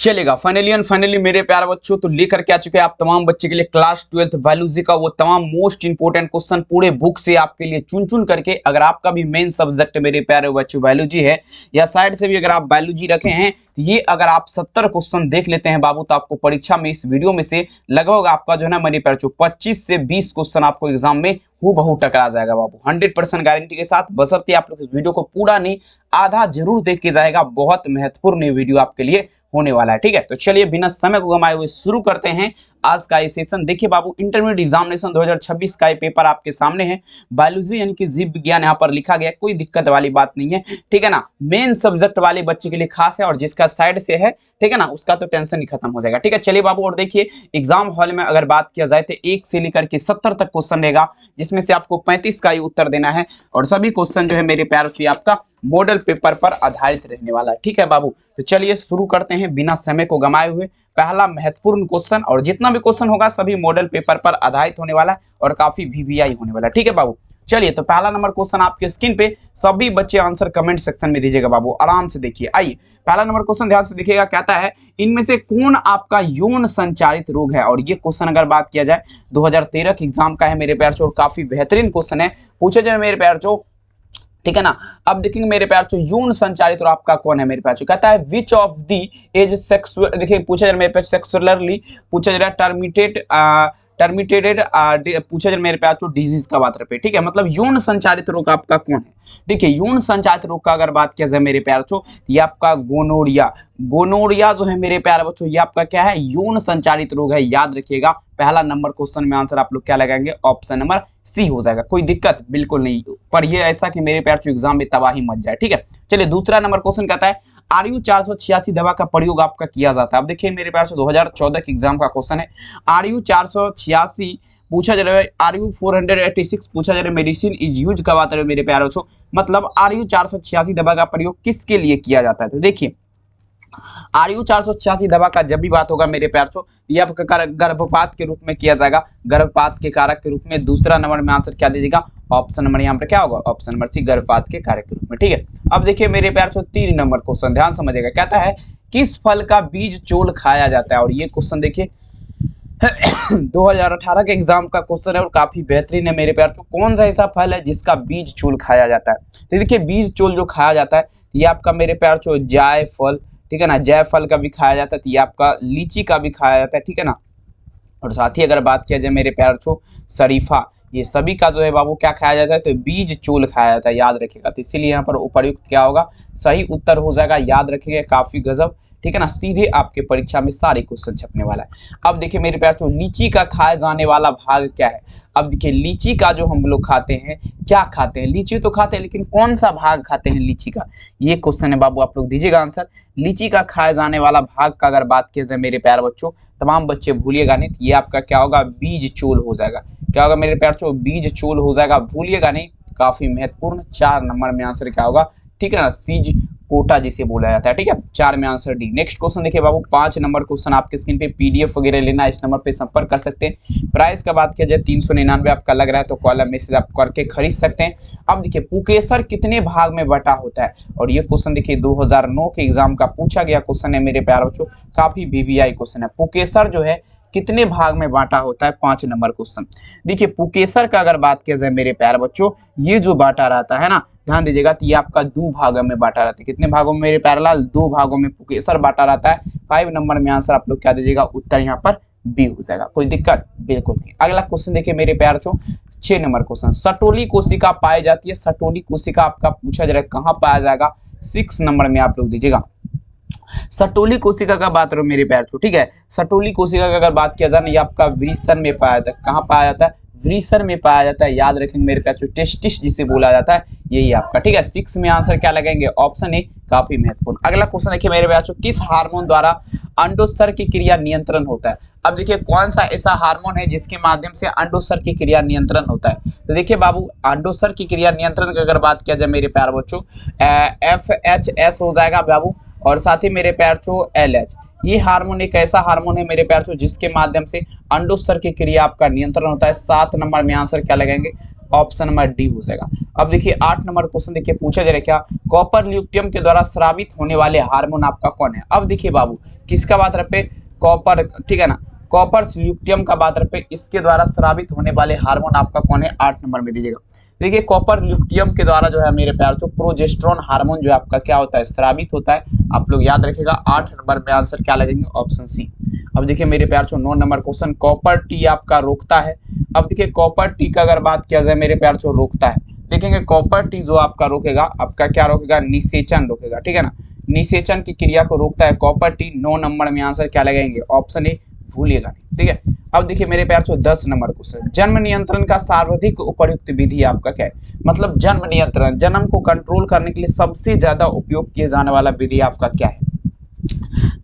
चलेगा। Finally and finally मेरे प्यारे बच्चों तो लेकर के आ चुके हैं आप तमाम बच्चे के लिए क्लास 12th बायोलॉजी का वो तमाम मोस्ट इंपोर्टेंट क्वेश्चन पूरे बुक से आपके लिए चुन चुन करके। अगर आपका भी मेन सब्जेक्ट मेरे प्यारे बच्चों बायोलॉजी है या साइड से भी अगर आप बायोलॉजी रखे हैं तो ये अगर आप 70 क्वेश्चन देख लेते हैं बाबू तो आपको परीक्षा में इस वीडियो में से लगभग आपका जो है ना मेरे प्यारे बच्चों 25 से 20 क्वेश्चन आपको एग्जाम में हूबहू टकरा जाएगा बाबू 100% गारंटी के साथ। बशर्ते आप लोग इस वीडियो को पूरा नहीं आधा जरूर देख के जाएगा, बहुत महत्वपूर्ण वीडियो आपके लिए होने वाला है। ठीक है, तो चलिए बिना समय को गंवाए हुए शुरू करते हैं आज का ये सेशन। देखिए बाबू इंटरमीडिएट एग्जामिनेशन 2026 का ये पेपर आपके सामने है। बायोलॉजी यानी कि जीव विज्ञान यहाँ पर लिखा गया, कोई दिक्कत वाली बात नहीं है। ठीक है ना, मेन सब्जेक्ट वाले बच्चे के लिए खास है और जिसका साइड से है ठीक है ना उसका तो टेंशन ही खत्म हो जाएगा। ठीक है, चलिए बाबू और देखिए एग्जाम हॉल में अगर बात किया जाए तो 1 से लेकर के 70 तक क्वेश्चन रहेगा, जिसमें से आपको 35 का ही उत्तर देना है और सभी क्वेश्चन जो है मेरे प्यार से आपका मॉडल पेपर पर आधारित रहने वाला है। ठीक है बाबू, तो चलिए शुरू करते हैं बिना समय को गंवाए हुए। पहला महत्वपूर्ण क्वेश्चन और जितना भी क्वेश्चन होगा सभी मॉडल पेपर पर आधारित होने वाला है और काफी वीवीआई होने वाला है। ठीक है बाबू, चलिए तो पहला नंबर क्वेश्चन आपके स्क्रीन पे, सभी बच्चे आंसर कमेंट सेक्शन में दीजिएगा बाबू, आराम से देखिए। आइए पहला नंबर क्वेश्चन ध्यान से देखिएगा, कहता है इनमें से कौन आपका यौन संचारित रोग है। और ये क्वेश्चन अगर बात किया जाए 2013 के एग्जाम का है मेरे प्यार चो, काफी बेहतरीन क्वेश्चन है, पूछा जाए मेरे प्यार चो। ठीक है ना, अब देखेंगे मेरे प्यार चो यौन संचारित और आपका कौन है मेरे प्यार चो, कहता है which of the age sexual, देखिए पूछा जा रहा है मेरे प्यार सेक्सुअली, पूछा जा रहा है टर्मिनेटेड पूछा जाए मेरे प्यार चो डिजीज का बात रहे। ठीक है, मतलब यौन संचारित रोग आपका कौन है। देखिए यौन संचारित रोग का अगर बात किया जाए मेरे प्यार चो, ये आपका गोनोरिया, गोनोरिया जो है मेरे प्यारे बच्चों ये आपका क्या है, यौन संचारित रोग है। याद रखिएगा पहला नंबर क्वेश्चन में आंसर आप लोग क्या लगाएंगे, ऑप्शन नंबर सी हो जाएगा, कोई दिक्कत बिल्कुल नहीं, पर ये ऐसा कि मेरे प्यार चो एग्जाम में तबाही मच जाए। ठीक है, चलिए दूसरा नंबर क्वेश्चन कहता है आरयू 486 दवा का प्रयोग आपका किया जाता है। अब देखिए मेरे प्यार से 2014 के एग्जाम का क्वेश्चन है, आरयू 486 पूछा जा रहा है, आरयू 486 पूछा जा रहा है मेडिसिन इज यूज का बात है मेरे प्यारों से, मतलब आरयू 486 दवा का प्रयोग किसके लिए किया जाता है। तो देखिए आरयू 486 दवा का जब भी बात होगा मेरे प्यार चो ये आपका गर्भपात के रूप में किया जाएगा, गर्भपात के कारक के रूप में। दूसरा नंबर में आंसर क्या दीजिएगा, ऑप्शन नंबर यहाँ पर क्या होगा, ऑप्शन नंबर सी गर्भपात के कारक के रूप में। ठीक है, अब देखिए मेरे प्यार चो 3 नंबर क्वेश्चन ध्यान समझिएगा, कहता है किस फल का बीज चोल खाया जाता है। और ये क्वेश्चन देखिए 2018 के एग्जाम का क्वेश्चन है और काफी बेहतरीन है मेरे प्यार चो, कौन सा ऐसा फल है जिसका बीज चोल खाया जाता है। तो देखिए बीज चोल जो खाया जाता है ये आपका मेरे प्यार चो जायफल, ठीक है ना, जायफल का भी खाया जाता है, तो ये आपका लीची का भी खाया जाता है। ठीक है ना, और साथ ही अगर बात किया जाए मेरे प्यार छो शरीफा, ये सभी का जो है बाबू क्या खाया जाता है, तो बीज चोल खाया जाता है, याद रखिएगा। तो इसीलिए यहाँ पर उपर्युक्त क्या होगा, सही उत्तर हो जाएगा, याद रखिएगा, काफी गजब। ठीक है ना, सीधे आपके परीक्षा में सारे क्वेश्चन छपने वाला है। अब देखिए मेरे प्यार तो लीची का खाए जाने वाला भाग क्या है। अब देखिए लीची का जो हम लोग खाते हैं, क्या खाते हैं, लीची तो खाते हैं लेकिन कौन सा भाग खाते हैं लीची का, ये क्वेश्चन है बाबू, आप लोग दीजिएगा आंसर। लीची का खाए जाने वाला भाग का अगर बात किया जाए मेरे प्यार बच्चों, तमाम बच्चे भूलिएगा नहीं, ये आपका क्या होगा, बीज चोल हो जाएगा। क्या होगा मेरे प्यार चो, बीज चोल हो जाएगा, भूलिएगा नहीं, काफी महत्वपूर्ण। 4 नंबर में आंसर क्या होगा, ठीक है ना, सीज कोटा जिसे बोला जाता है। ठीक है, 4 में आंसर डी। नेक्स्ट क्वेश्चन देखिए बाबू 5 नंबर क्वेश्चन आपके स्क्रीन पे, पीडीएफ वगैरह लेना इस नंबर पे संपर्क कर सकते हैं। प्राइस का बात किया जाए 399 आपका लग रहा है, तो कॉलम मैसेज आप करके खरीद सकते हैं। अब देखिए पुकेसर कितने भाग में बटा होता है, और ये क्वेश्चन देखिए 2009 के एग्जाम का पूछा गया क्वेश्चन है मेरे प्यारे बच्चों, काफी वीवीआई क्वेश्चन है। पुकेसर जो है कितने भाग में बांटा होता है, 5 नंबर क्वेश्चन। देखिए पुकेसर का अगर बात किया जाए मेरे प्यारे बच्चों, ये जो बांटा रहता है ना, ध्यान दीजिएगा, तो ये आपका 2 भागों में बांटा रहता है। कितने भागों में मेरे प्यारे लाल, 2 भागों में पुकेसर बांटा रहता है। 5 नंबर में आंसर आप लोग क्या दीजिएगा, उत्तर यहाँ पर बी हो जाएगा, कोई दिक्कत बिल्कुल नहीं। अगला क्वेश्चन देखिए मेरे प्यारे चो 6 नंबर क्वेश्चन, सटोली कोशिका पाई जाती है। सटोली कोशिका आपका पूछा जा रहा है कहाँ पाया जाएगा, 6 नंबर में आप लोग दीजिएगा। सटोली कोशिका का बात करो मेरे प्यार चो, ठीक है, सटोली कोशिका का अगर बात किया जाए ना, ये आपका वृषण में पाया जाता है। कहाँ पाया जाता है, वृषण में पाया जाता है, याद रखेंगे मेरे प्यार चो, टेस्टिस जिसे बोला जाता है, यही आपका। ठीक है, 6 में आंसर क्या लगाएंगे, ऑप्शन ए, काफी महत्वपूर्ण। अगला क्वेश्चन देखिए मेरे प्यार चो, किस हार्मोन द्वारा अंडोत्सर्ग की क्रिया नियंत्रण होता है। अब देखिए कौन सा ऐसा हार्मोन है जिसके माध्यम से अंडोत्सर्ग की क्रिया नियंत्रण होता है। तो देखिए बाबू अंडोत्सर्ग की क्रिया नियंत्रण की अगर बात किया जाए मेरे प्यार बच्चों, FHS हो जाएगा बाबू, और साथ ही मेरे प्यार चो LH। ये हार्मोन एक ऐसा हार्मोन है मेरे प्यार चो जिसके माध्यम से अंडोत्सर्ग की क्रिया आपका नियंत्रण होता है। 7 नंबर में आंसर क्या लगाएंगे, ऑप्शन नंबर डी हो जाएगा। अब देखिए 8 नंबर क्वेश्चन देखिए पूछा जा रहा है क्या, कॉपर ल्यूटियम के द्वारा स्रावित होने वाले हार्मोन आपका कौन है। अब देखिए बाबू किसका बात रहे पे, कॉपर, ठीक है ना, कॉपर ल्यूटियम का बात रहे पे, इसके द्वारा स्रावित होने वाले हार्मोन आपका कौन है, 8 नंबर में दीजिएगा। देखिए कॉपर ल्यूटियम के द्वारा जो है मेरे प्यार जो प्रोजेस्टेरोन हार्मोन जो है आपका क्या होता है, स्रावित होता है। आप लोग याद रखिएगा 8 नंबर में आंसर क्या लगेंगे, ऑप्शन सी। अब देखिए मेरे प्यार जो 9 नंबर क्वेश्चन, कॉपर टी आपका रोकता है। अब देखिए कॉपर टी का अगर बात किया जाए मेरे प्यार जो रोकता है, देखेंगे कॉपर टी जो आपका रोकेगा, आपका क्या रोकेगा, निषेचन रोकेगा, ठीक है ना, निषेचन की क्रिया को रोकता है कॉपर टी। 9 नंबर में आंसर क्या लगाएंगे, ऑप्शन ए, भूलिएगा नहीं, ठीक है। अब देखिए मेरे प्यार से 10 नंबर क्वेश्चन, जन्म नियंत्रण का सर्वाधिक उपयुक्त विधि आपका क्या है, मतलब जन्म नियंत्रण, जन्म को कंट्रोल करने के लिए सबसे ज्यादा उपयोग किए जाने वाला विधि आपका क्या है।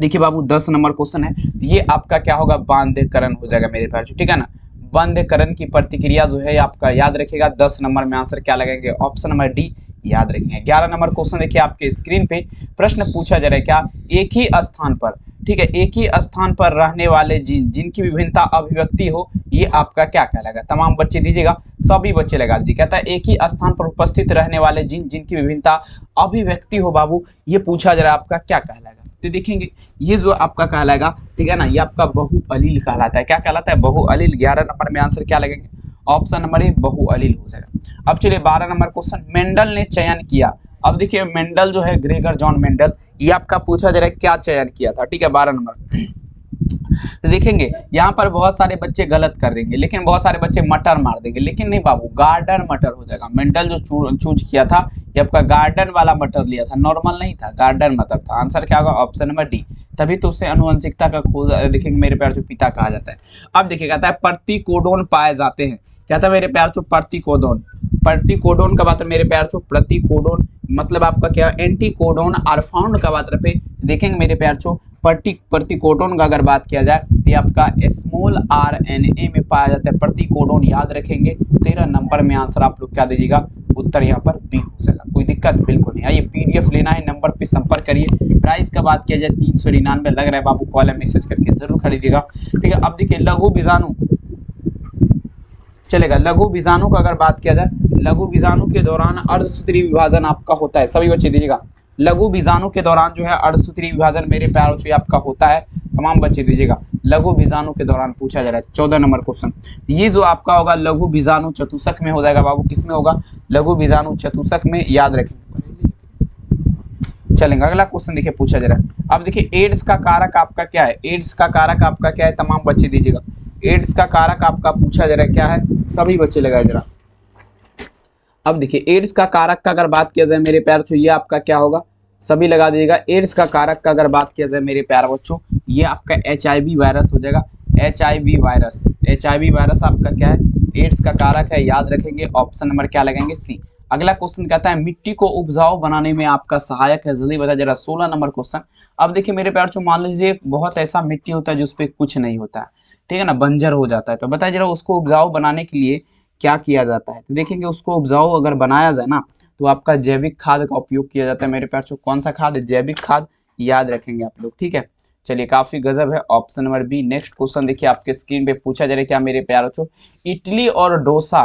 देखिए बाबू 10 नंबर क्वेश्चन है, ये आपका क्या होगा, बांध्यकरण हो जाएगा मेरे प्यार, ठीक है ना, बांध्यकरण की प्रतिक्रिया जो है आपका याद रखिएगा। 10 नंबर में आंसर क्या लगेंगे, ऑप्शन नंबर डी याद रखेंगे। 11 नंबर क्वेश्चन देखिए आपके स्क्रीन पे प्रश्न पूछा जा रहा है क्या, एक ही स्थान पर, ठीक है, एक ही स्थान पर रहने वाले जीन जिनकी विभिन्नता अभिव्यक्ति हो, ये आपका क्या कहलाएगा। तमाम बच्चे दीजिएगा, सभी बच्चे लगा दीजिए। कहता है एक ही स्थान पर उपस्थित रहने वाले जीन जिनकी विभिन्नता अभिव्यक्ति हो बाबू, ये पूछा जा रहा है आपका क्या कहलाएगा। तो देखेंगे ये जो आपका कहलाएगा, ठीक है ना, ये आपका बहुअलील कहलाता है। क्या कहलाता है, बहुअलील। 11 नंबर में आंसर क्या लगेंगे, ऑप्शन नंबर ए, बहुअलील हो जाएगा। अब चलिए 12 नंबर क्वेश्चन, मेंडल ने चयन किया। अब देखिए मेंडल जो है, ग्रेगर जॉन मेंडल, ये आपका पूछा जा रहा है क्या चयन किया था, ठीक है, 12 नंबर। तो देखेंगे यहाँ पर बहुत सारे बच्चे गलत कर देंगे, लेकिन बहुत सारे बच्चे मटर मार देंगे, लेकिन नहीं बाबू, गार्डन मटर हो जाएगा। मेंडल जो चूज किया था ये आपका गार्डन वाला मटर लिया था, नॉर्मल नहीं था, गार्डन मटर था। आंसर क्या होगा, ऑप्शन नंबर डी। तभी तो उसे अनुवंशिकता का खोज, देखेंगे मेरे प्यार जो पिता कहा जाता है। अब देखिए कहता है प्रतिकोडोन पाए जाते हैं। क्या था मेरे प्यार जो, प्रतिकोडोन। प्रतिकोडोन का बात है मेरे प्यार जो, प्रतिकोडोन मतलब आपका क्या, एंटीकोडोन आर फाउंड का बात रहे। देखेंगे मेरे प्यार जो प्रतिकोडोन का अगर बात किया जाए तो ये आपका स्मॉल RNA में पाया जाता है प्रतिकोडोन, याद रखेंगे। 13 नंबर में आंसर आप लोग क्या दीजिएगा, उत्तर यहाँ पर बी हो जाएगा। कोई दिक्कत बिल्कुल नहीं। आइए PDF लेना है, नंबर पे संपर्क करिए। प्राइस का बात किया जाए 399 लग रहा है बाबू, कॉल है, मैसेज करके जरूर खरीदिएगा, ठीक है। अब देखिए लघु बीजाणु चलेगा, लघु बीजाणु का अगर बात किया जाए, लघु बीजाणु के दौरान अर्धसूत्री विभाजन आपका होता है। सभी बच्चे दीजिएगा, लघु बीजाणु के दौरान जो है अर्धसूत्री विभाजन मेरे प्यारों से आपका होता है। तमाम बच्चे दीजिएगा, लघु बीजाणु के दौरान पूछा जा रहा है। 14 नंबर क्वेश्चन, ये जो आपका होगा लघु बीजाणु चतुष्क में हो जाएगा बाबू। किस में होगा, लघु बीजाणु चतुष्क में, याद रखेंगे। चलेंगे अगला क्वेश्चन देखिए पूछा जा रहा है। अब देखिए एड्स का कारक आपका क्या है, एड्स का कारक आपका क्या है, तमाम बच्चे दीजिएगा। एड्स का कारक आपका पूछा जा रहा है क्या है, सभी बच्चे लगाए जरा। अब देखिए एड्स का कारक का अगर बात किया जाए मेरे प्यार बच्चों, ये आपका क्या होगा, सभी लगा दीजिएगा। एड्स का कारक का अगर बात किया जाए मेरे प्यार बच्चों, ये आपका HIV वायरस हो जाएगा। HIV वायरस, HIV वायरस आपका क्या है, एड्स का कारक है, याद रखेंगे। ऑप्शन नंबर क्या लगेंगे, सी। अगला क्वेश्चन कहता है मिट्टी को उपजाऊ बनाने में आपका सहायक है, जल्दी बता जरा। 16 नंबर क्वेश्चन। अब देखिए मेरे प्यार बच्चों, मान लीजिए बहुत ऐसा मिट्टी होता है जिस पे कुछ नहीं होता है, ठीक है ना, बंजर हो जाता है, तो बताइए जरा उसको उपजाऊ बनाने के लिए क्या किया जाता है। तो देखेंगे उसको उपजाऊ अगर बनाया जाए ना, तो आपका जैविक खाद का उपयोग किया जाता है मेरे प्यार बच्चों। कौन सा खाद, जैविक खाद, याद रखेंगे आप लोग, ठीक है। चलिए काफी गजब है, option number B. Next question देखिए आपके स्क्रीन पे पूछा जा रहा है क्या मेरे प्यार बच्चों, इडली और डोसा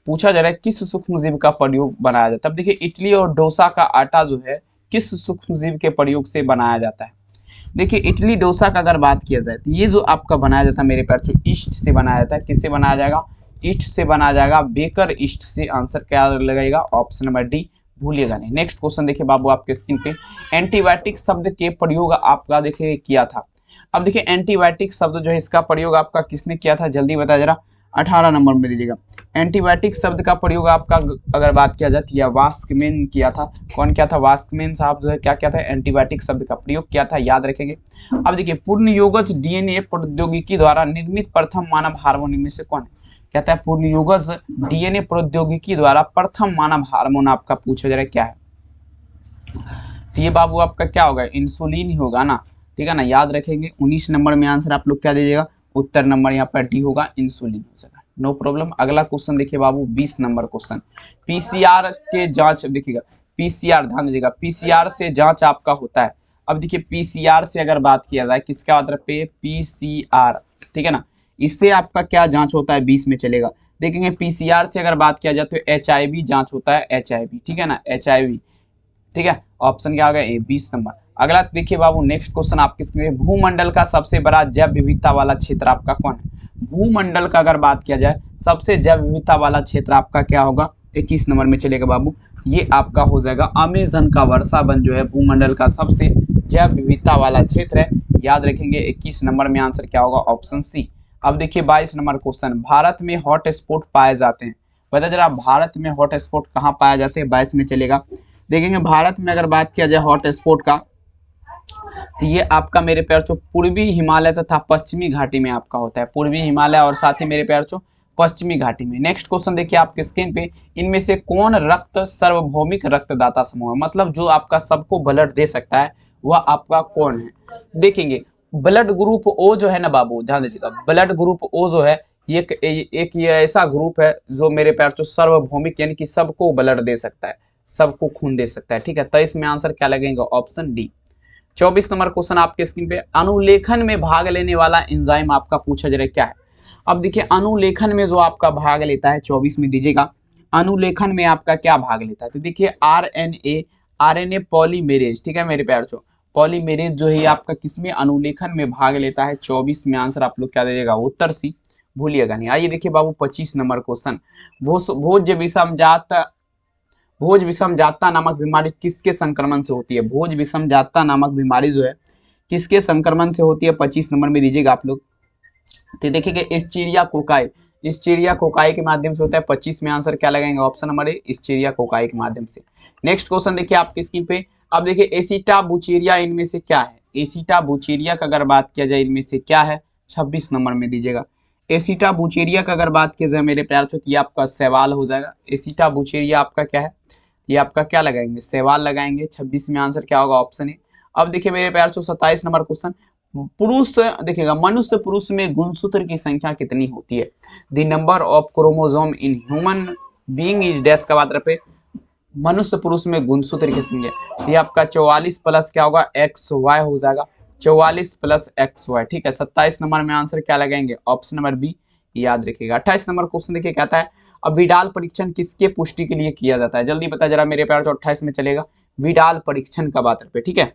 पूछा जा रहा है किस सूक्ष्मजीव का प्रयोग बनाया जाता है। अब देखिए इडली और डोसा का आटा जो है किस सूक्ष्मजीव के प्रयोग से बनाया जाता है। देखिए इडली डोसा का अगर बात किया जाए तो ये जो आपका बनाया जाता है मेरे प्यार बच्चों, ईस्ट से बनाया जाता है। किससे बनाया जाएगा, ईस्ट से बनाया जाएगा, बेकर ईस्ट से। आंसर क्या लगेगा, ऑप्शन नंबर डी, भूलिएगा नहीं। नेक्स्ट क्वेश्चन देखिए बाबू आपके स्क्रीन पे, एंटीबायोटिक शब्द के प्रयोग आपका देखिए किया था। अब देखिए एंटीबायोटिक शब्द जो है इसका प्रयोग आपका किसने किया था, जल्दी बता जरा। 18 नंबर में दीजिएगा। एंटीबायोटिक शब्द का प्रयोग आपका अगर बात किया जाए तो वास्कमैन किया था। कौन किया था, वास्कमैन साहब जो है क्या किया था, एंटीबायोटिक शब्द का प्रयोग किया था, याद रखेंगे। अब देखिए पूर्णयोगज DNA प्रौद्योगिकी द्वारा निर्मित प्रथम मानव हार्मोन में से कौन है। कहता है पूर्णयोगज DNA प्रौद्योगिकी द्वारा प्रथम मानव हार्मोन आपका पूछा जा रहा है क्या है। तो ये बाबू आपका क्या होगा, इंसुलिन ही होगा ना, ठीक है ना, याद रखेंगे। 19 नंबर में आंसर आप लोग क्या दीजिएगा, उत्तर नंबर यहाँ पर डी होगा, इंसुलिन हो जाएगा, नो प्रॉब्लम। अगला क्वेश्चन देखिए बाबू 20 नंबर क्वेश्चन, PCR के जांच देखिएगा, PCR ध्यान दीजिएगा, PCR से जांच आपका होता है। अब देखिए PCR से अगर बात किया जाए, किसका आधार पे, PCR, ठीक है ना, इससे आपका क्या जांच होता है, 20 में चलेगा। देखेंगे पीसीआर से अगर बात किया जाए तो HIV जांच होता है, HIV, ठीक है ना, HIV, ठीक है। ऑप्शन क्या होगा ए, 20 नंबर। अगला देखिए बाबू, नेक्स्ट क्वेश्चन आपके स्क्रीन पे, भूमंडल का सबसे बड़ा जैव विविधता वाला क्षेत्र आपका कौन है? भूमंडल का अगर बात किया जाए सबसे जैव विविधता वाला क्षेत्र आपका क्या होगा? 21 नंबर में चलेगा बाबू, ये आपका हो जाएगा अमेजन का वर्षा वन जो है भूमंडल का सबसे जैव विविधता वाला क्षेत्र है, याद रखेंगे। 21 नंबर में आंसर क्या होगा? Option C. अब देखिए 22 नंबर क्वेश्चन, भारत में हॉट स्पॉट पाए जाते हैं, बता जरा भारत में हॉट स्पॉट कहाँ पाए जाते हैं? 22 में चलेगा। देखेंगे भारत में अगर बात किया जाए हॉट स्पॉट का, तो ये आपका मेरे प्यार चो पूर्वी हिमालय तथा पश्चिमी घाटी में आपका होता है, पूर्वी हिमालय और साथ ही मेरे प्यार चो पश्चिमी घाटी में। नेक्स्ट क्वेश्चन देखिए आपके स्क्रीन पे, इनमें से कौन रक्त सार्वभौमिक रक्तदाता समूह है? मतलब जो आपका सबको ब्लड दे सकता है वह आपका कौन है? देखेंगे ब्लड ग्रुप ओ जो है ना बाबू, ध्यान दीजिएगा, ब्लड ग्रुप ओ जो है एक ये ऐसा ग्रुप है जो मेरे प्यार चो सार्वभौमिक यानी कि सबको ब्लड दे सकता है, सबको खून दे सकता है, ठीक है। तो इसमें आंसर क्या लगेगा? Option D. 24 नंबर क्वेश्चन आपके स्क्रीन पे, अनुलेखन में भाग लेने वाला एंजाइम आपका पूछा जा रहा है क्या है? अब देखिए अनुलेखन में जो आपका भाग लेता है, 24 में दीजिएगा, अनुलेखन में आपका क्या भाग लेता है? तो देखिए आरएनए पॉलीमेरेज, ठीक है मेरे प्यार चो, पॉलीमेरेज जो है आपका किसमें अनुलेखन में भाग लेता है? 24 में आंसर आप लोग क्या दीजिएगा? उत्तर सी, भूलिएगा नहीं। आइए देखिए बाबू 25 नंबर क्वेश्चन, भोज विषम जाता नामक बीमारी किसके संक्रमण से होती है? भोज विषम जाता नामक बीमारी जो है किसके संक्रमण से होती है? 25 नंबर में दीजिएगा आप लोग। तो देखिए इस्चीरिया कोकाई के माध्यम से होता है। 25 में आंसर क्या लगाएंगे? ऑप्शन नंबर ए, इस्चीरिया कोकाई के माध्यम से। नेक्स्ट क्वेश्चन देखिए आपकी स्क्रीन पे, अब देखिए एसिटाबुचीरिया इनमें से क्या है? एसिटाबुचीरिया का अगर बात किया जाए इनमें से क्या है? 26 नंबर में दीजिएगा। एसिटाबुचीरिया का अगर बात किया जाए मेरे प्यार तो ये आपका सवाल हो जाएगा। एसिटाबुचीरिया आपका क्या है? ये आपका क्या लगाएंगे? सवाल लगाएंगे। 26 में आंसर क्या होगा? Option A. अब देखिए मेरे प्यार चो 27 नंबर क्वेश्चन, पुरुष देखिएगा, मनुष्य पुरुष में गुणसूत्र की संख्या कितनी होती है? The number of chromosome in human being is dash का बात पे, मनुष्य पुरुष में गुणसूत्र की संख्या, ये आपका 44 प्लस क्या होगा? XY हो जाएगा, 44 प्लस XY, ठीक है। 27 नंबर में आंसर क्या लगाएंगे? ऑप्शन नंबर बी, याद रखिएगा। 28 नंबर क्वेश्चन देखिए कहता है, अब विडाल परीक्षण किसके पुष्टि के लिए किया जाता है? जल्दी बता जरा मेरे प्यार। तो 28 में चलेगा विडाल परीक्षण का बात पे, ठीक है।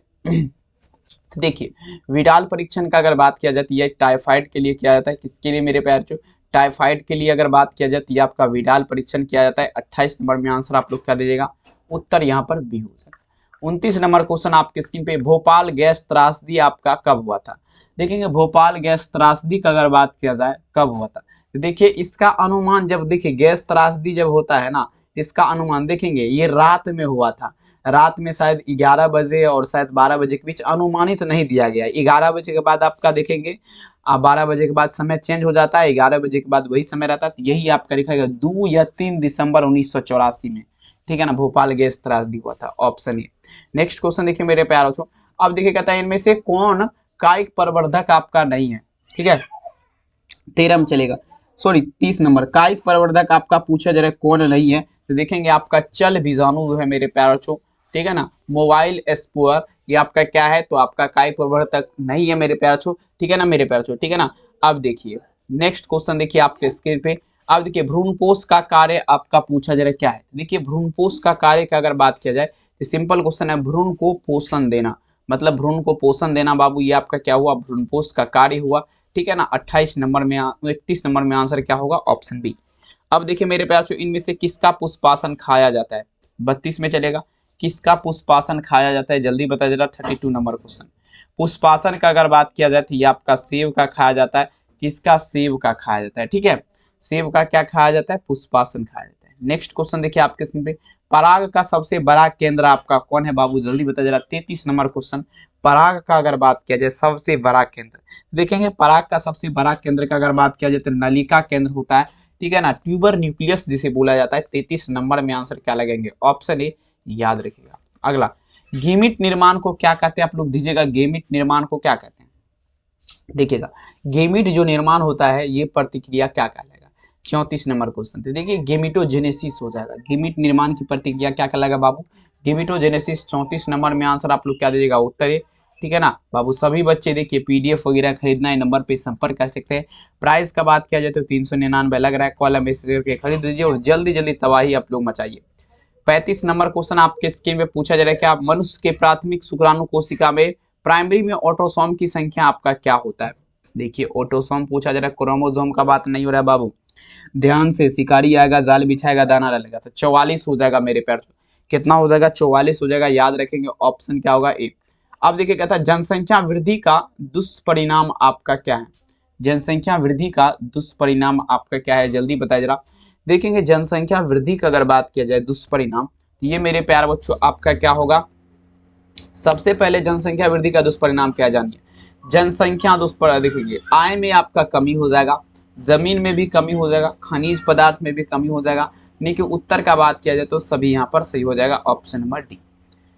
तो देखिए विडाल परीक्षण का अगर बात किया जाती है टाइफाइड के लिए किया जाता है, किसके लिए मेरे प्यार जो? टाइफाइड के लिए अगर बात किया जाती है आपका विडाल परीक्षण किया जाता है। 28 नंबर में आंसर आप लोग क्या दीजिएगा? उत्तर यहाँ पर बी हो जाएगा। 29 नंबर क्वेश्चन आपके स्क्रीन पे, भोपाल गैस त्रासदी आपका कब हुआ था? देखेंगे भोपाल गैस त्रासदी का अगर बात किया जाए कब हुआ था, तो देखिए इसका अनुमान, जब देखिए गैस त्रासदी जब होता है ना, इसका अनुमान देखेंगे ये रात में हुआ था, रात में शायद 11 बजे और शायद 12 बजे के बीच, अनुमानित नहीं दिया गया। 11 बजे के बाद आपका देखेंगे 12 बजे के बाद समय चेंज हो जाता है, 11 बजे के बाद वही समय रहता है। तो यही आपका लिखा गया 2 या 3 दिसंबर 1984 में, ठीक है ना, भोपाल गैस त्रासदी हुआ था, ऑप्शन ए। नेक्स्ट क्वेश्चन देखिए मेरे प्यारों को, अब देखिए कहता है इनमें से कौन कायिक प्रवर्धक आपका नहीं है? ठीक है, 13 में चलेगा, सॉरी 30 नंबर, कायिक प्रवर्धक आपका पूछा जा रहा है कौन नहीं है? तो देखेंगे आपका चल बीजाणु जो है मेरे प्यारों को, ठीक है ना, मोबाइल स्पोर, ये आपका क्या है? तो आपका कायिक प्रवर्धक नहीं है मेरे प्यारों को, ठीक है ना मेरे प्यारों को, ठीक है ना। अब देखिए नेक्स्ट क्वेश्चन देखिए आपके स्क्रीन पे, अब देखिए भ्रूणपोष का कार्य आपका पूछा जा रहा है क्या है? देखिए भ्रूणपोष का कार्य का अगर बात किया जाए तो सिंपल क्वेश्चन है, भ्रूण को पोषण देना, मतलब भ्रूण को पोषण देना बाबू, ये आपका क्या हुआ? भ्रूणपोष का कार्य हुआ, ठीक है ना। 28 नंबर में 31 नंबर में आंसर क्या होगा? Option B. अब देखिए मेरे प्यार इनमें से किसका पुष्पासन खाया जाता है? 32 में चलेगा, किसका पुष्पासन खाया जाता है? जल्दी बता जरा। 32 नंबर क्वेश्चन, पुष्पासन का अगर बात किया जाए तो ये आपका सेब का खाया जाता है, किसका? सेब का खाया जाता है, ठीक है, सेब का क्या खाया जाता है? पुष्पासन खाया जाता है। नेक्स्ट क्वेश्चन देखिए आपके स्क्रीन पे, पराग का सबसे बड़ा केंद्र आपका कौन है बाबू? जल्दी बता जरा। 33 नंबर क्वेश्चन, पराग का अगर बात किया जाए सबसे बड़ा केंद्र, देखेंगे पराग का सबसे बड़ा केंद्र का अगर बात किया जाए तो नलिका केंद्र होता है, ठीक है ना, ट्यूबर न्यूक्लियस जिसे बोला जाता है। 33 नंबर में आंसर क्या लगेंगे? ऑप्शन ए, याद रखिएगा। अगला, गेमिट निर्माण को क्या कहते हैं? आप लोग दीजिएगा, गेमिट निर्माण को क्या कहते हैं? देखिएगा गेमिट जो निर्माण होता है ये प्रतिक्रिया क्या कहलाएगा? 34 नंबर क्वेश्चन, तो देखिए गेमिटोजेनेसिस हो जाएगा। गेमिट निर्माण की प्रतिक्रिया क्या कहलाएगा बाबू? गेमिटोजेनेसिस। 34 नंबर में आंसर आप लोग क्या दीजिएगा? उत्तर है, ठीक है ना बाबू। सभी बच्चे देखिए पीडीएफ वगैरह खरीदना है नंबर पे संपर्क कर सकते हैं। प्राइस का बात किया जाए तो 399 लग रहा है। कॉलम मैसेज करके खरीद लीजिए और जल्दी जल्दी तबाही आप लोग मचाइए। 35 नंबर क्वेश्चन आपके स्क्रीन पे पूछा जा रहा है कि आप मनुष्य के प्राथमिक शुक्राणु कोशिका में प्राइमरी में ऑटोसोम की संख्या आपका क्या होता है। देखिए ऑटोसोम पूछा जा रहा है, क्रोमोसोम का बात नहीं हो रहा है बाबू। ध्यान से, शिकारी आएगा जाल बिछाएगा दाना डालेगा, तो 44 हो जाएगा मेरे प्यार। कितना हो जाएगा? 44 हो जाएगा। याद रखेंगे ऑप्शन क्या होगा? ए। अब देखिए कहता है जनसंख्या वृद्धि का दुष्परिणाम आपका क्या है। जनसंख्या वृद्धि का दुष्परिणाम आपका क्या है, जल्दी बताइए जरा। देखेंगे जनसंख्या वृद्धि का अगर बात किया जाए दुष्परिणाम, तो ये मेरे प्यार बच्चों आपका क्या होगा। सबसे पहले जनसंख्या वृद्धि का दुष्परिणाम क्या जानिए। जनसंख्या देखेंगे आय में आपका कमी हो जाएगा, जमीन में भी कमी हो जाएगा, खनिज पदार्थ में भी कमी हो जाएगा। यानी कि उत्तर का बात किया जाए तो सभी यहाँ पर सही हो जाएगा, option number D.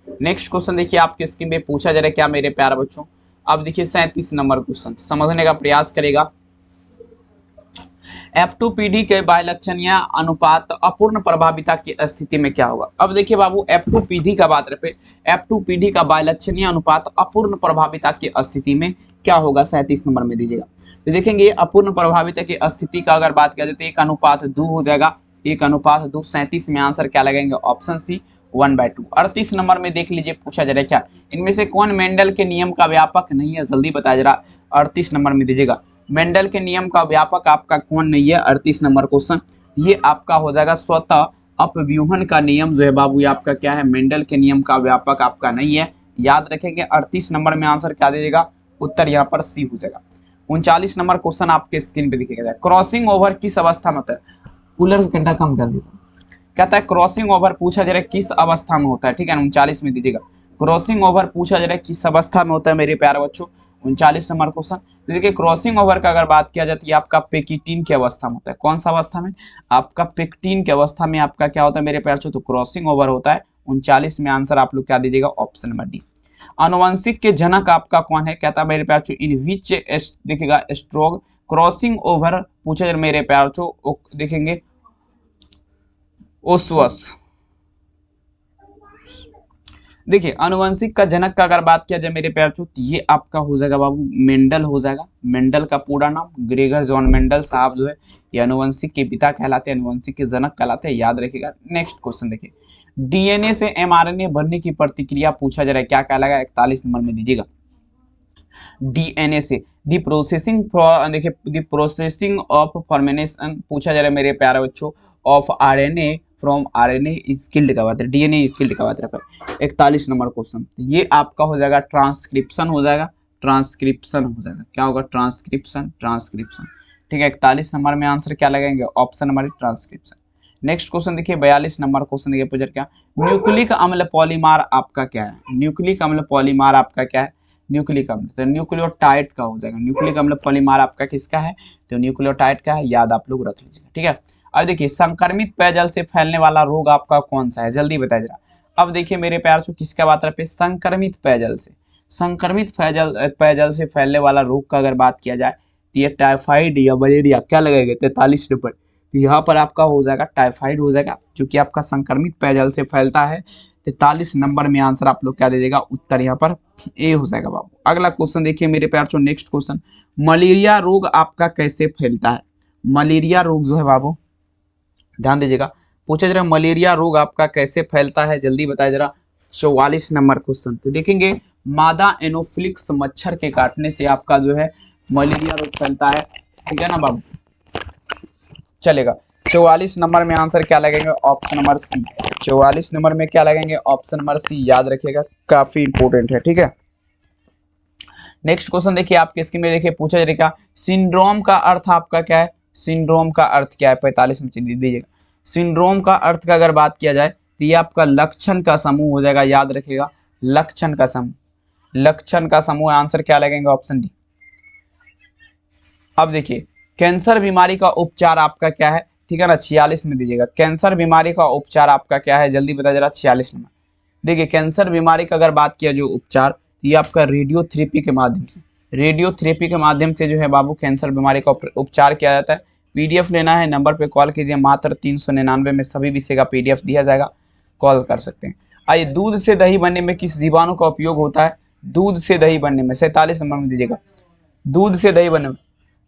Next question देखिए आपके स्क्रीन पे पूछा जा रहा है क्या मेरे प्यार बच्चों। अब देखिए 37 नंबर क्वेश्चन समझने का प्रयास करेगा। F2PD के बायलक्षणीय अनुपात अपूर्ण प्रभाविता की स्थिति में क्या होगा। अब देखिए बाबू F2PD का बात रहे, F2PD का बायलक्षणीय अनुपात अपूर्ण प्रभाविता की स्थिति में क्या होगा, 37 नंबर में दीजिएगा। तो देखेंगे अपूर्ण प्रभाविता की स्थिति का अगर बात किया जाए तो 1:2 हो जाएगा, 1:2। 37 में आंसर क्या लगेंगे, ऑप्शन सी 1/2। 38 नंबर में देख लीजिए पूछा जा रहा है क्या इनमें से कौन मेंडल के नियम का व्यापक नहीं है, जल्दी बताया जरा। 38 नंबर में दीजिएगा मेंडल के नियम का व्यापक आपका कौन नहीं है। 38 नंबर क्वेश्चन ये आपका हो जाएगा स्वतः अपव्यूहन का नियम जो है बाबू, ये आपका क्या है, मेंडल के नियम का व्यापक आपका नहीं है। याद रखेंगे 38 नंबर में आंसर क्या दीजिएगा, उत्तर यहाँ पर सी हो जाएगा। 39 नंबर क्वेश्चन आपके स्क्रीन पे दिखेगा, क्रॉसिंग ओवर किस अवस्था में होता है। कूलर घंटा कम कर दीजिए। कहता है क्रॉसिंग ओवर पूछा जा रहा है किस अवस्था में होता है, ठीक है। 39 में दीजिएगा क्रॉसिंग ओवर पूछा जा रहा है किस अवस्था में होता है मेरे प्यारे बच्चों। 39 नंबर क्वेश्चन देखिए क्रॉसिंग ओवर का अगर बात किया जाती है आपका पेक्टिन की अवस्था में होता है। कौन सा अवस्था में, आपका पेक्टिन की अवस्था में आपका क्या होता है मेरे प्यारे बच्चों, तो क्रॉसिंग ओवर होता है। 39 में आंसर आप लोग क्या दीजिएगा, ऑप्शन नंबर डी। आनुवंशिक के जनक आपका कौन है, कहता है मेरे प्यारे बच्चों इन विच देखिएगा स्ट्रोक क्रॉसिंग ओवर पूछा जाए मेरे प्यारे बच्चों, देखेंगे ओसवस। देखिए अनुवंशिक का जनक का अगर बात किया जाए मेरे प्यार तो ये आपका हो जाएगा बाबू मेंडल हो जाएगा। मेंडल का पूरा नाम ग्रेगर जॉन मेंडल साहब जो है ये अनुवंशिक के पिता कहलाते हैं, अनुवंशिक के जनक कहलाते हैं, याद रखिएगा। नेक्स्ट क्वेश्चन देखिए डीएनए से एमआरएनए बनने की प्रतिक्रिया पूछा जा रहा है क्या कहलाएगा, 41 नंबर में दीजिएगा। डीएनए से दी प्रोसेसिंग देखिए दी प्रोसेसिंग ऑफ फॉर्मेशन पूछा जा रहा है मेरे प्यारे बच्चों of RNA from RNA skilled का बात है, डीएनए स्किल्ड का बात है। 41 नंबर क्वेश्चन ये आपका हो जाएगा ट्रांसक्रिप्शन हो जाएगा, ट्रांसक्रिप्शन हो जाएगा, क्या होगा, ट्रांसक्रिप्शन, ट्रांसक्रिप्शन, ठीक है। 41 नंबर में आंसर क्या लगेंगे, option number transcription. Next question देखिए 42 नंबर क्वेश्चन देखिए पूछा क्या न्यूक्लिक अम्ल पॉलीमार आपका क्या है, न्यूक्लिक अम्ल पॉलीमार आपका क्या है, न्यूक्लिक अम्ल तो न्यूक्लियोटाइड का हो जाएगा। न्यूक्लिक अम्ल पॉलीमार आपका किसका है, तो न्यूक्लियोटाइड का है, याद आप लोग रख लीजिएगा, ठीक है। अब देखिए संक्रमित पेयजल से फैलने वाला रोग आपका कौन सा है, जल्दी बताइए जरा। अब देखिए मेरे प्यार से किसका बात रहे, संक्रमित पेयजल से, संक्रमित पेयजल से फैलने वाला रोग का अगर बात किया जाए तो ये टाइफाइड या मलेरिया क्या लगेगा, 43 नंबर। तो यहाँ पर आपका हो जाएगा टाइफाइड हो जाएगा जो कि आपका संक्रमित पेयजल से फैलता है। 43 नंबर में आंसर आप लोग क्या दे देगा, उत्तर यहाँ पर ए हो जाएगा बाबू। अगला क्वेश्चन देखिए मेरे प्यार से नेक्स्ट क्वेश्चन मलेरिया रोग आपका कैसे फैलता है। मलेरिया रोग जो है बाबू ध्यान दीजिएगा पूछा जरा मलेरिया रोग आपका कैसे फैलता है, जल्दी बताया जरा। 44 नंबर क्वेश्चन तो देखेंगे मादा एनोफ्लिक्स मच्छर के काटने से आपका जो है मलेरिया रोग फैलता है, ठीक है ना बाबू, चलेगा। 44 नंबर में आंसर क्या लगेंगे, ऑप्शन नंबर सी। 44 नंबर में क्या लगेंगे, ऑप्शन नंबर सी, याद रखिएगा काफी इंपोर्टेंट है, ठीक है। नेक्स्ट क्वेश्चन देखिए आपके स्क्रीन में देखिए पूछा जाएगा सिंड्रोम का अर्थ आपका क्या है, सिंड्रोम का अर्थ क्या है, 45 में दीजिएगा। सिंड्रोम का अर्थ का अगर बात किया जाए तो ये आपका लक्षण का समूह हो जाएगा, याद रखिएगा लक्षण का समूह, लक्षण का समूह, आंसर क्या लगेंगे, ऑप्शन डी। अब देखिए कैंसर बीमारी का उपचार आपका क्या है, ठीक है ना, 46 में दीजिएगा। कैंसर बीमारी का उपचार आपका क्या है, जल्दी बता जरा। 46 नंबर देखिए कैंसर बीमारी का अगर बात किया जो उपचार ये आपका रेडियोथेरेपी के माध्यम से, रेडियोथेरेपी के माध्यम से जो है बाबू कैंसर बीमारी का उपचार किया जाता है। पीडीएफ लेना है नंबर पे कॉल कीजिए, मात्र 399 में सभी विषय का पीडीएफ दिया जाएगा, कॉल कर सकते हैं। आइए दूध से दही बनने में किस जीवाणु का उपयोग होता है, दूध से दही बनने में, 47 नंबर में दीजिएगा, दूध से दही बनने में,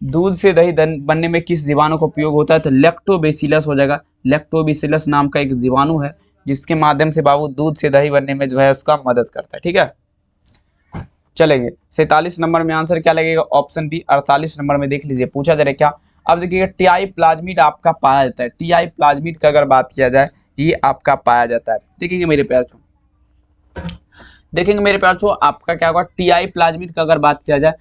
दूध से दही बनने में किस जीवाणु का उपयोग होता है? तो लैक्टोबैसिलस हो जाएगा। लैक्टोबैसिलस नाम का एक जीवाणु है जिसके माध्यम से बाबू दूध से दही बनने में जो है उसका मदद करता है। ठीक है, चलेंगे 47 नंबर में आंसर क्या लगेगा? Option B. 48 नंबर में देख लीजिए पूछा जा रहा है क्या? अब देखिएगा टीआई प्लाज्मिड आपका पाया जाता है। टीआई प्लाज्मिड का अगर बात किया जाए ये आपका पाया जाता है। देखेंगे मेरे प्यार छो, देखेंगे मेरे प्यार छो, आपका क्या होगा? टीआई प्लाज्मिड का अगर बात किया जाए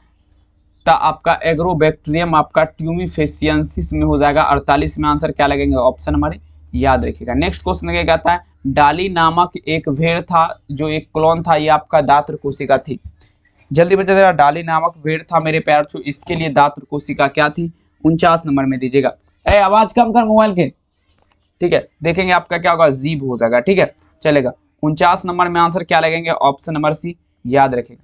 तो आपका एग्रोबैक्टीरियम आपका ट्यूमिफेसियंसिस में हो जाएगा। 48 में आंसर क्या लगेगा? ऑप्शन हमारे याद रखिएगा। नेक्स्ट क्वेश्चन क्या कहता है? डाली नामक एक भेड़ था जो एक क्लोन था, ये आपका दात्र कोशिका थी। जल्दी बता देगा, डाली नामक भेड़ था मेरे प्यार छो, इसके लिए दात्र कोशिका क्या थी? 49 नंबर में दीजिएगा। आवाज कम कर मोबाइल के। ठीक है, देखेंगे आपका क्या होगा? जीभ हो जाएगा। ठीक है, चलेगा। 49 नंबर में आंसर क्या लगेंगे? ऑप्शन नंबर सी, याद रखेगा।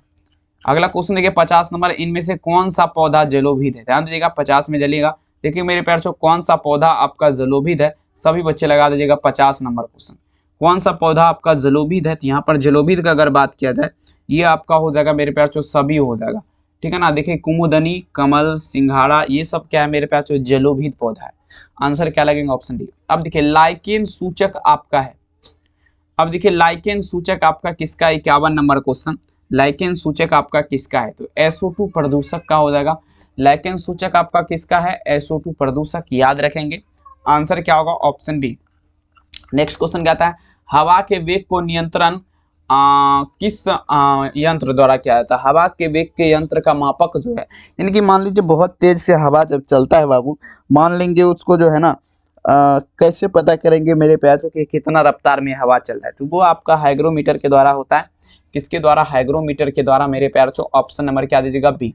अगला क्वेश्चन देखिए 50 नंबर, इनमें से कौन सा पौधा जलोभिद है? ध्यान दीजिएगा 50 में जलिएगा। देखिए मेरे प्यार छो, कौन सा पौधा आपका जलोभिद है? सभी बच्चे लगा दीजिएगा 50 नंबर क्वेश्चन। कौन सा पौधा आपका जलोभिद है? तो यहाँ पर जलोभिद का अगर बात किया जाए ये आपका हो जाएगा मेरे प्यार छो, सभी हो जाएगा। ठीक है ना, देखिए कुमुदनी, कमल, सिंघाड़ा, ये सब क्या है मेरे प्यार छो? जलोभिद पौधा है। आंसर क्या लगेगा? Option D. अब देखिए लाइकेन सूचक आपका है, अब देखिए लाइकेन सूचक आपका किसका? 51 नंबर क्वेश्चन। लाइकेन सूचक आपका किसका है? तो SO2 प्रदूषक का हो जाएगा। लाइकेन सूचक आपका किसका है? SO2 प्रदूषक, याद रखेंगे। आंसर क्या होगा? Option B. नेक्स्ट क्वेश्चन कहता है हवा के वेग को नियंत्रण किस यंत्र द्वारा किया जाता है? हवा के वेग के यंत्र का मापक जो है, यानी कि मान लीजिए बहुत तेज से हवा जब चलता है बाबू, मान लेंगे उसको जो है ना कैसे पता करेंगे मेरे प्यारे कि कितना रफ्तार में हवा चल रहा है? तो वो आपका हाइग्रोमीटर के द्वारा होता है। किसके द्वारा? हाइग्रोमीटर के द्वारा मेरे प्यारे छो। ऑप्शन नंबर क्या दीजिएगा? बी।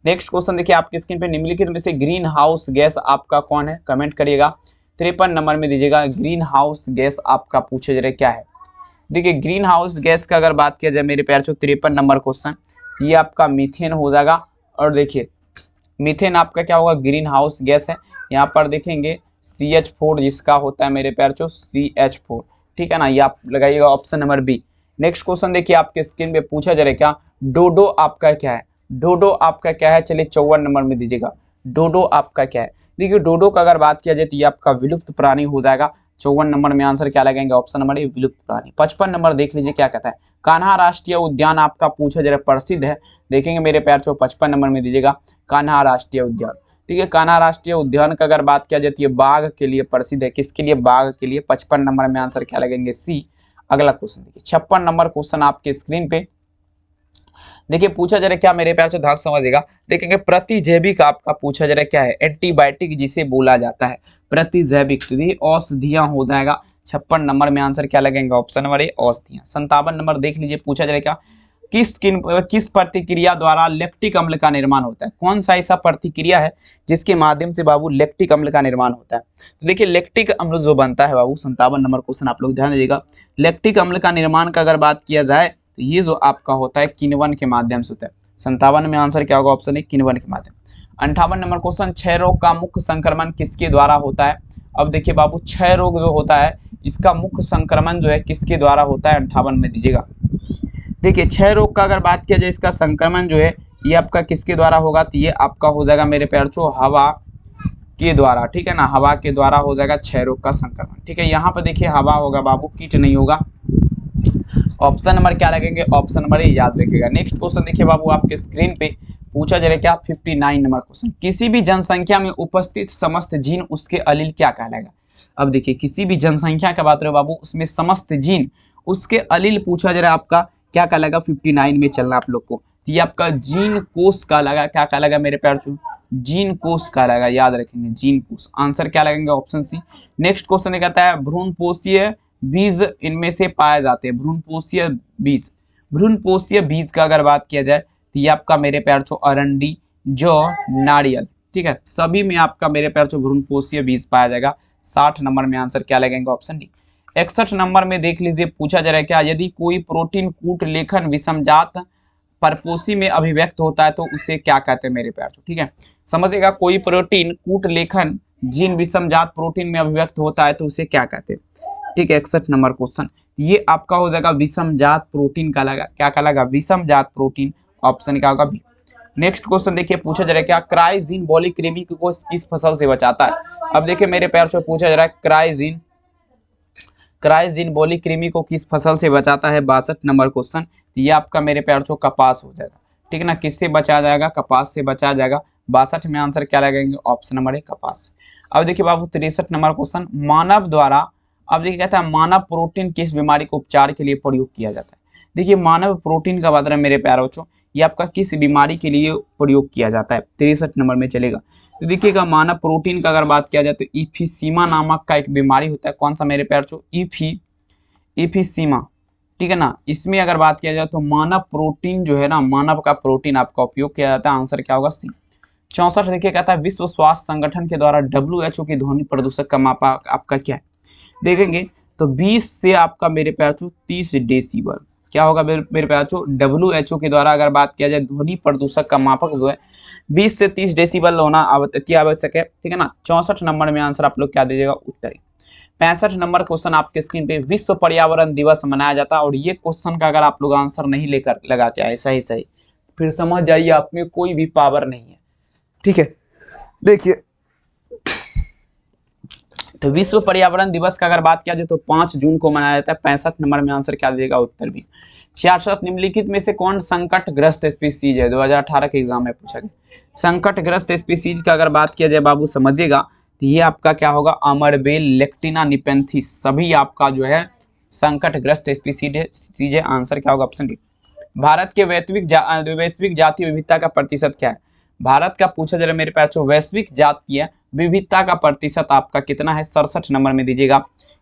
नेक्स्ट क्वेश्चन देखिए आपकी स्क्रीन पे, निम्नलिखित में से ग्रीन हाउस गैस आपका कौन है? कमेंट करिएगा। 53 नंबर में दीजिएगा। ग्रीन हाउस गैस आपका पूछे जा रहे क्या है? देखिए ग्रीन हाउस गैस का अगर बात किया जाए मेरे प्यारे छो, 53 नंबर क्वेश्चन, ये आपका मीथेन हो जाएगा। और देखिए मीथेन आपका क्या होगा? ग्रीन हाउस गैस है। यहाँ पर देखेंगे CH4 जिसका होता है मेरे प्यारे छो, CH4। ठीक है ना, ये आप लगाइएगा option number B. Next question देखिए आपके स्क्रीन पे पूछा जा रहा है क्या? डोडो आपका क्या है? डोडो आपका क्या है? चलिए 54 नंबर में दीजिएगा। डोडो आपका क्या है? देखिए डोडो का अगर बात किया जाए तो ये आपका विलुप्त प्राणी हो जाएगा। 54 नंबर में आंसर क्या लगेंगे? ऑप्शन नंबर ए, विलुप्त प्राणी। 55 नंबर देख लीजिए क्या कहता है? कान्हा राष्ट्रीय उद्यान आपका पूछा जा रहा है, प्रसिद्ध है। देखेंगे मेरे प्यार छो, 55 नंबर में दीजिएगा कान्हा राष्ट्रीय उद्यान। ठीक है, कान्हा राष्ट्रीय उद्यान का अगर बात किया जाती है बाघ के लिए प्रसिद्ध है। किसके लिए? बाघ के लिए। 55 नंबर में आंसर क्या लगेंगे? सी। अगला क्वेश्चन देखिए 56 नंबर क्वेश्चन आपके स्क्रीन पे देखिए पूछा जा रहा है क्या मेरे प्यार से? ध्यान समझिएगा। देखेंगे प्रतिजैविक आपका पूछा जा रहा है क्या है? एंटीबायोटिक जिसे बोला जाता है प्रतिजैविक, औषधियां हो जाएगा। 56 नंबर में आंसर क्या लगेगा? ऑप्शन नंबर ए, औषधियां। 57 नंबर देख लीजिए पूछा जा रहा है क्या? किस प्रतिक्रिया द्वारा लैक्टिक अम्ल का निर्माण होता है? कौन सा ऐसा प्रतिक्रिया है जिसके माध्यम से बाबू लैक्टिक अम्ल का निर्माण होता है? तो देखिए लैक्टिक अम्ल जो बनता है बाबू, 57 नंबर क्वेश्चन आप लोग ध्यान दीजिएगा। लैक्टिक अम्ल का निर्माण का अगर बात किया जाए तो ये जो आपका होता है किण्वन के माध्यम से होता है। 57 में आंसर क्या होगा? ऑप्शन ए, किण्वन के माध्यम। 58 नंबर क्वेश्चन, क्षय रोग का मुख्य संक्रमण किसके द्वारा होता है? अब देखिए बाबू क्षय रोग जो होता है इसका मुख्य संक्रमण जो है किसके द्वारा होता है? 58 में दीजिएगा। देखिए क्षय रोग का अगर बात किया जाए इसका संक्रमण जो है ये आपका किसके द्वारा होगा? तो ये आपका हो जाएगा मेरे प्यार छो हवा के द्वारा। ठीक है ना, हवा के द्वारा हो जाएगा क्षय रोग का संक्रमण। ठीक है, यहाँ पर देखिए हवा होगा बाबू, कीट नहीं होगा। ऑप्शन नंबर क्या लगेंगे? ऑप्शन नंबर ए, याद रखिएगा। नेक्स्ट क्वेश्चन देखिए बाबू आपके स्क्रीन पे पूछा जा रहा है क्या? 59 नंबर क्वेश्चन, किसी भी जनसंख्या में उपस्थित समस्त जीन उसके अलील क्या कहलाएगा? अब देखिए किसी भी जनसंख्या का बात रहे बाबू, उसमें समस्त जीन उसके अलील पूछा जा रहा है आपका क्या कहलाएगा? 59 में चलना आप लोग को। ये आपका जीन कोष कहलाएगा। क्या कहलाएगा मेरे प्यार छो? जीन कोष कहलाएगा, याद रखेंगे जीन कोष। आंसर क्या लगेंगे? Option C. नेक्स्ट क्वेश्चन कहता है भ्रूणपोषीय बीज इनमें से पाए जाते हैं। भ्रूणपोषीय बीज, भ्रूणपोषीय बीज का अगर बात किया जाए तो ये आपका मेरे प्यार छो अरंडी, जौ, नारियल। ठीक है, सभी में आपका मेरे प्यार छो भ्रूणपोषीय बीज पाया जाएगा। 60 नंबर में आंसर क्या लगेंगे? Option D. 61 नंबर में देख लीजिए पूछा जा रहा है क्या? यदि कोई प्रोटीन कूट लेखन विषमजात परपोषी में अभिव्यक्त होता है तो उसे क्या कहते हैं मेरे प्यार छो? ठीक है, समझिएगा कोई प्रोटीन कूट लेखन जीन विषमजात प्रोटीन में अभिव्यक्त होता है तो उसे क्या कहते हैं? ठीक है, 61 नंबर क्वेश्चन। ये आपका हो जाएगा विषमजात प्रोटीन कहलाएगा। क्या कहलाएगा? विषमजात प्रोटीन। ऑप्शन क्या होगा? बी। नेक्स्ट क्वेश्चन देखिए पूछा जा रहा है क्या क्राइजीन बॉलीक्रेमी को किस फसल से बचाता है। अब देखिए मेरे प्यार से पूछा जा रहा है क्राइजीन बॉलीक्रेमी को किस फसल से बचाता है, 62 नंबर क्वेश्चन। ये आपका मेरे प्यार से कपास हो जाएगा, ठीक है ना। किससे बचा जाएगा? कपास से बचा जाएगा। 62 में आंसर क्या लगेंगे? ऑप्शन नंबर है कपास। अब देखिए बाबू 63 नंबर क्वेश्चन मानव द्वारा, अब देखिए कहता है मानव प्रोटीन किस बीमारी को उपचार के लिए प्रयोग किया जाता है। देखिए मानव प्रोटीन का बात है मेरे प्यारे बच्चों, ये आपका किस बीमारी के लिए प्रयोग किया जाता है, 63 नंबर में चलेगा। तो देखिएगा मानव प्रोटीन का अगर बात किया जाए तो इफिसीमा नामक का एक बीमारी होता है। कौन सा मेरे प्यारे बच्चों? इफिसीमा, ठीक है ना। इसमें अगर बात किया जाए तो मानव प्रोटीन जो है ना, मानव का प्रोटीन आपका उपयोग किया जाता है। आंसर क्या होगा? सी। 64 देखिए कहता है विश्व स्वास्थ्य संगठन के द्वारा WHO की ध्वनि प्रदूषक का मापा आपका क्या है। देखेंगे तो 20 से आपका मेरे प्यार 30 डेसिबल क्या होगा मेरे प्यार WHO के द्वारा अगर बात किया जाए ध्वनि प्रदूषक का मापक जो है 20 से 30 डेसिबल होना आवश्यक है, ठीक है ना। 64 नंबर में आंसर आप लोग क्या दीजिएगा? उत्तर। 65 नंबर क्वेश्चन आपके स्क्रीन पे विश्व पर्यावरण दिवस मनाया जाता है। और ये क्वेश्चन का अगर आप लोग आंसर नहीं लेकर लगा के आए सही फिर समझ जाइए आप में कोई भी पावर नहीं है, ठीक है। देखिए तो विश्व पर्यावरण दिवस का अगर बात किया जाए तो 5 जून को मनाया जाता है। 65 नंबर में आंसर क्या देगा? उत्तर भी। 66 निम्नलिखित में से कौन संकटग्रस्त स्पीसीज है? 2018 के एग्जाम में पूछा गया। संकटग्रस्त स्पीसीज का अगर बात किया जाए बाबू समझिएगा तो ये आपका क्या होगा? अमरबेल, लेक्टिना, निपेंथिस, सभी आपका जो है संकटग्रस्त स्पीसीज है। आंसर क्या होगा? Option D. भारत के वैश्विक जातीय विविधता का प्रतिशत क्या है? भारत का पूछा जा रहा है मेरे पास वैश्विक जातीय विविधता का प्रतिशत आपका कितना है? 67 नंबर में दीजिएगा।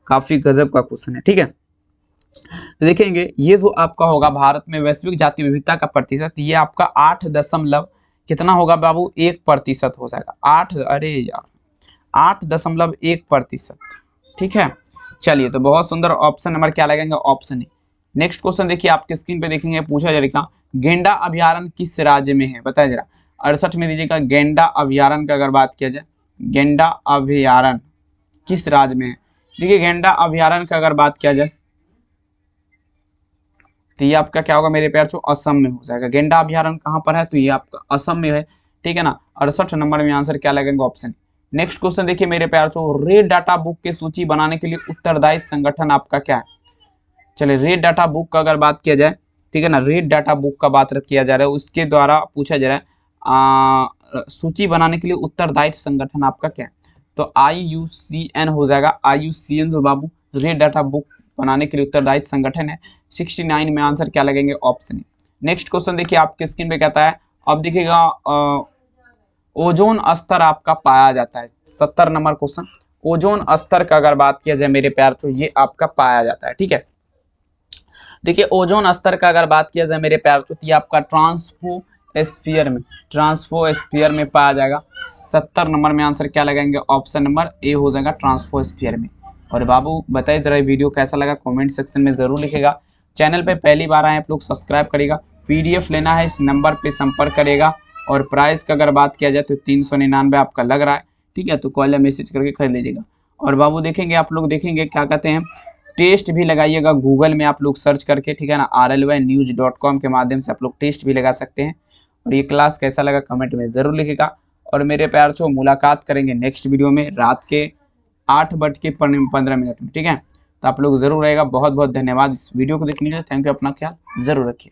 काफी गजब का क्वेश्चन है, ठीक है। तो देखेंगे ये जो आपका होगा भारत में वैश्विक जातीय विविधता का प्रतिशत, ये आपका 8 कितना होगा बाबू? 1% हो जाएगा। 8.1%, ठीक है। चलिए तो बहुत सुंदर। ऑप्शन नंबर क्या लगेंगे? Option A. नेक्स्ट क्वेश्चन देखिए आपके स्क्रीन पे देखेंगे पूछा जा रहा है गेंडा अभ्यारण्य किस राज्य में है? बताया जरा। 68 में दीजिएगा गेंडा अभ्यारण्य का अगर बात किया जाए, गेंडा अभ्यारण्य किस राज्य में है? देखिए गेंडा अभ्यारण्य का अगर बात किया जाए तो ये आपका क्या होगा मेरे प्यार से? असम में हो जाएगा। गेंडा अभ्यारण्य कहाँ पर है? तो ये आपका असम में है, ठीक है ना। 68 नंबर में आंसर क्या लगेगा? ऑप्शन। नेक्स्ट क्वेश्चन देखिए मेरे प्यार से रेड डाटा बुक की सूची बनाने के लिए उत्तरदायी संगठन आपका क्या है? चलिए रेड डाटा बुक का अगर बात किया जाए, ठीक है ना, रेड डाटा बुक का बात किया जा रहा है, उसके द्वारा पूछा जा रहा है सूची बनाने के लिए उत्तरदायी संगठन आपका क्या है? तो IUCN हो जाएगा। IUCN जो बाबू रेड डाटा बुक बनाने के लिए उत्तरदायी संगठन है। 69 में आंसर क्या लगेंगे? ऑप्शन। नेक्स्ट क्वेश्चन देखिए आपके स्क्रीन पे कहता है, अब देखिएगा ओजोन स्तर आपका पाया जाता है। 70 नंबर क्वेश्चन। ओजोन स्तर का अगर बात किया जाए मेरे प्यार तो ये आपका पाया जाता है, ठीक है। देखिए ओजोन स्तर का अगर बात किया जाए मेरे प्यार तो ये आपका ट्रांसफोस्फीयर में पाया जाएगा। 70 नंबर में आंसर क्या लगाएंगे? ऑप्शन नंबर ए हो जाएगा, ट्रांसफोस्फीयर में। और बाबू बताइए जरा वीडियो कैसा लगा, कमेंट सेक्शन में जरूर लिखेगा। चैनल पे पहली बार आए आप लोग सब्सक्राइब करेगा। PDF लेना है इस नंबर पे संपर्क करेगा। और प्राइस का अगर बात किया जाए तो 399 आपका लग रहा है, ठीक है। तो कॉल या मैसेज करके खरीद लीजिएगा। और बाबू देखेंगे आप लोग देखेंगे क्या कहते हैं, टेस्ट भी लगाइएगा गूगल में आप लोग सर्च करके, ठीक है ना। rlynews.com के माध्यम से आप लोग टेस्ट भी लगा सकते हैं। और ये क्लास कैसा लगा कमेंट में ज़रूर लिखिएगा। और मेरे प्यार से मुलाकात करेंगे नेक्स्ट वीडियो में रात के 8:15 में, ठीक है। तो आप लोग ज़रूर रहेगा। बहुत बहुत धन्यवाद इस वीडियो को देखने के लिए। Thank you. अपना ख्याल ज़रूर रखिए।